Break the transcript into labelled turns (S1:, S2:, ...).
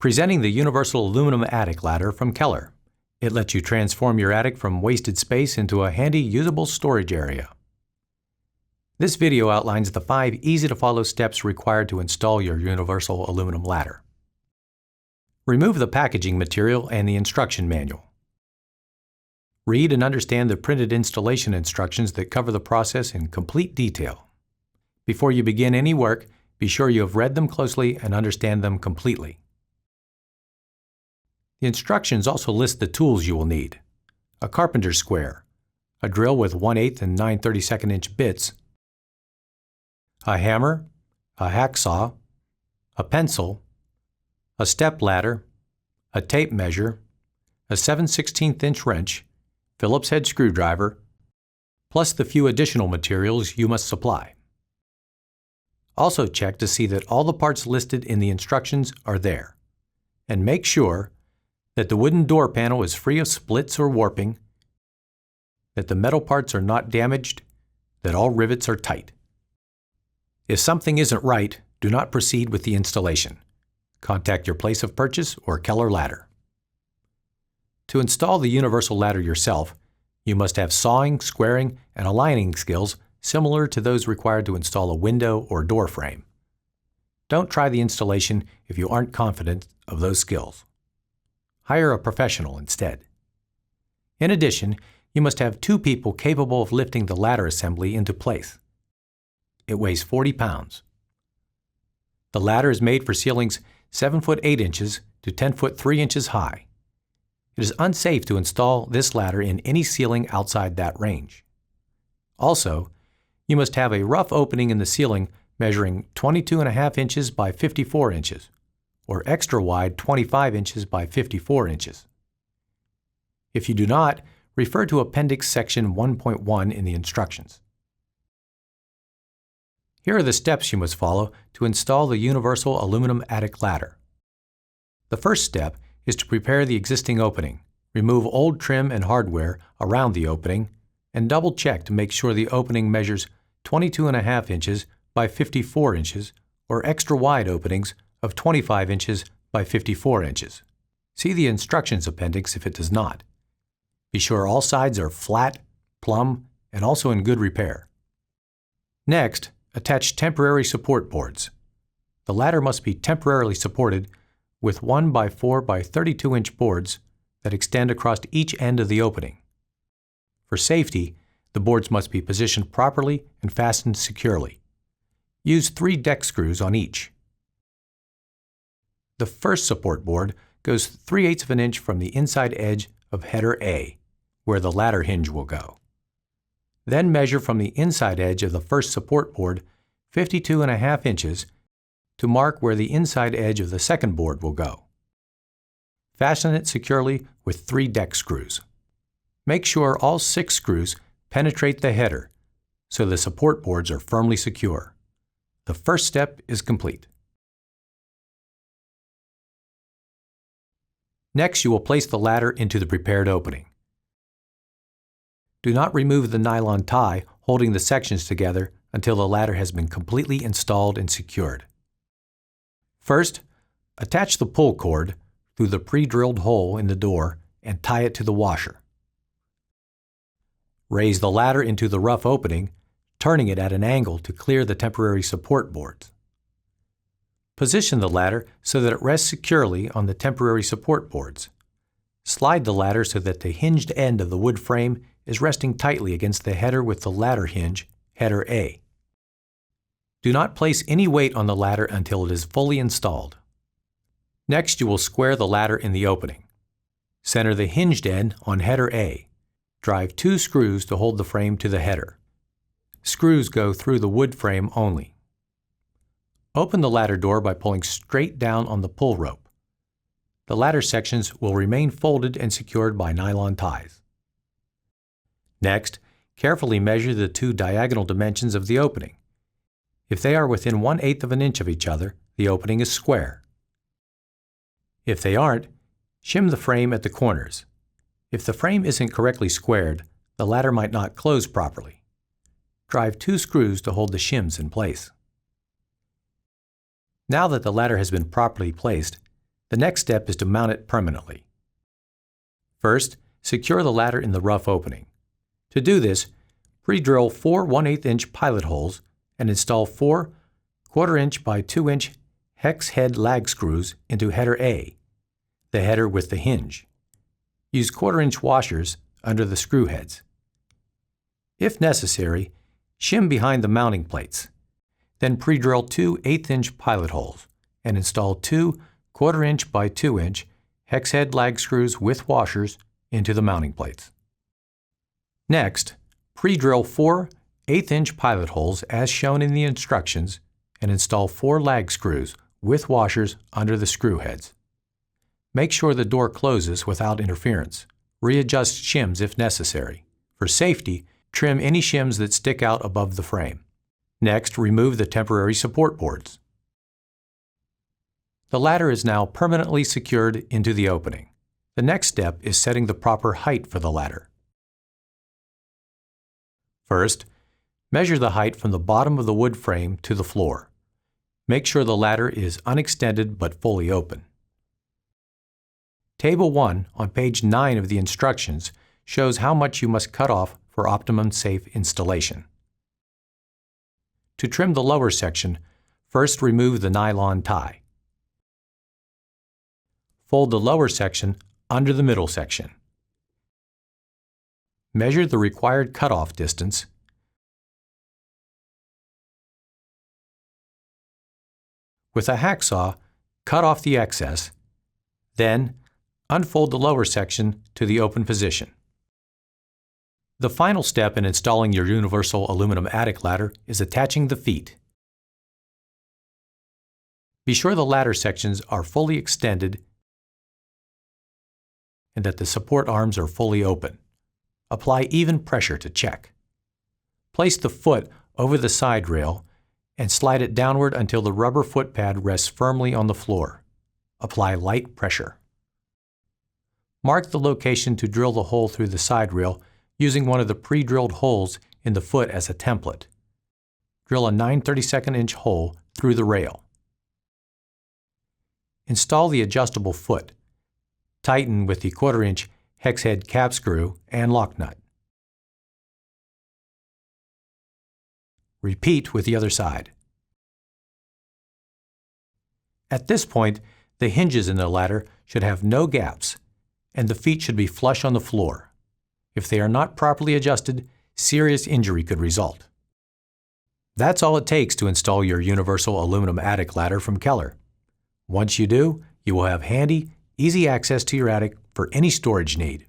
S1: Presenting the Universal Aluminum Attic Ladder from Keller. It lets you transform your attic from wasted space into a handy, usable storage area. This video outlines the 5 easy-to-follow steps required to install your universal aluminum ladder. Remove the packaging material and the instruction manual. Read and understand the printed installation instructions that cover the process in complete detail. Before you begin any work, be sure you have read them closely and understand them completely. The instructions also list the tools you will need: a carpenter's square, a drill with 1/8 and 9/32 inch bits, a hammer, a hacksaw, a pencil, a step ladder, a tape measure, a 7/16 inch wrench, Phillips head screwdriver, plus the few additional materials you must supply. Also check to see that all the parts listed in the instructions are there, and make sure that the wooden door panel is free of splits or warping, that the metal parts are not damaged, that all rivets are tight. If something isn't right, do not proceed with the installation. Contact your place of purchase or Keller Ladder. To install the universal ladder yourself, you must have sawing, squaring, and aligning skills similar to those required to install a window or door frame. Don't try the installation if you aren't confident of those skills. Hire a professional instead. In addition, you must have 2 people capable of lifting the ladder assembly into place. It weighs 40 pounds. The ladder is made for ceilings 7 foot 8 inches to 10 foot 3 inches high. It is unsafe to install this ladder in any ceiling outside that range. Also, you must have a rough opening in the ceiling measuring 22.5 inches by 54 inches. Or extra wide 25 inches by 54 inches. If you do not, refer to Appendix Section 1.1 in the instructions. Here are the steps you must follow to install the universal aluminum attic ladder. The first step is to prepare the existing opening. Remove old trim and hardware around the opening, and double-check to make sure the opening measures 22.5 inches by 54 inches or extra wide openings of 25 inches by 54 inches. See the instructions appendix if it does not. Be sure all sides are flat, plumb, and also in good repair. Next, attach temporary support boards. The ladder must be temporarily supported with 1 by 4 by 32 inch boards that extend across each end of the opening. For safety, the boards must be positioned properly and fastened securely. Use 3 deck screws on each. The first support board goes 3/8 of an inch from the inside edge of header A, where the ladder hinge will go. Then measure from the inside edge of the first support board 52.5 inches to mark where the inside edge of the second board will go. Fasten it securely with 3 deck screws. Make sure all 6 screws penetrate the header so the support boards are firmly secure. The first step is complete. Next, you will place the ladder into the prepared opening. Do not remove the nylon tie holding the sections together until the ladder has been completely installed and secured. First, attach the pull cord through the pre-drilled hole in the door and tie it to the washer. Raise the ladder into the rough opening, turning it at an angle to clear the temporary support boards. Position the ladder so that it rests securely on the temporary support boards. Slide the ladder so that the hinged end of the wood frame is resting tightly against the header with the ladder hinge, header A. Do not place any weight on the ladder until it is fully installed. Next, you will square the ladder in the opening. Center the hinged end on header A. Drive 2 screws to hold the frame to the header. Screws go through the wood frame only. Open the ladder door by pulling straight down on the pull rope. The ladder sections will remain folded and secured by nylon ties. Next, carefully measure the 2 diagonal dimensions of the opening. If they are within 1/8 of an inch of each other, the opening is square. If they aren't, shim the frame at the corners. If the frame isn't correctly squared, the ladder might not close properly. Drive 2 screws to hold the shims in place. Now that the ladder has been properly placed, The next step is to mount it permanently. First, secure the ladder in the rough opening. To do this, pre-drill 4 1/8-inch pilot holes and install 4 1/4-inch by 2-inch hex head lag screws into header A, the header with the hinge. Use 1/4-inch washers under the screw heads. If necessary, shim behind the mounting plates. Then pre-drill 2 1/8-inch pilot holes and install 2 1/4-inch by 2-inch hex head lag screws with washers into the mounting plates. Next, pre-drill 4 1/8-inch pilot holes as shown in the instructions and install 4 lag screws with washers under the screw heads. Make sure the door closes without interference. Readjust shims if necessary. For safety, trim any shims that stick out above the frame. Next, remove the temporary support boards. The ladder is now permanently secured into the opening. The next step is setting the proper height for the ladder. First, measure the height from the bottom of the wood frame to the floor. Make sure the ladder is unextended but fully open. Table 1 on page 9 of the instructions shows how much you must cut off for optimum safe installation. To trim the lower section, first remove the nylon tie. Fold the lower section under the middle section. Measure the required cutoff distance. With a hacksaw, cut off the excess, then unfold the lower section to the open position. The final step in installing your universal aluminum attic ladder is attaching the feet. Be sure the ladder sections are fully extended and that the support arms are fully open. Apply even pressure to check. Place the foot over the side rail and slide it downward until the rubber foot pad rests firmly on the floor. Apply light pressure. Mark the location to drill the hole through the side rail using one of the pre-drilled holes in the foot as a template. Drill a 9/32" hole through the rail. Install the adjustable foot. Tighten with the 1/4-inch hex head cap screw and lock nut. Repeat with the other side. At this point, the hinges in the ladder should have no gaps, and the feet should be flush on the floor. If they are not properly adjusted, serious injury could result. That's all it takes to install your universal aluminum attic ladder from Keller. Once you do, you will have handy, easy access to your attic for any storage need.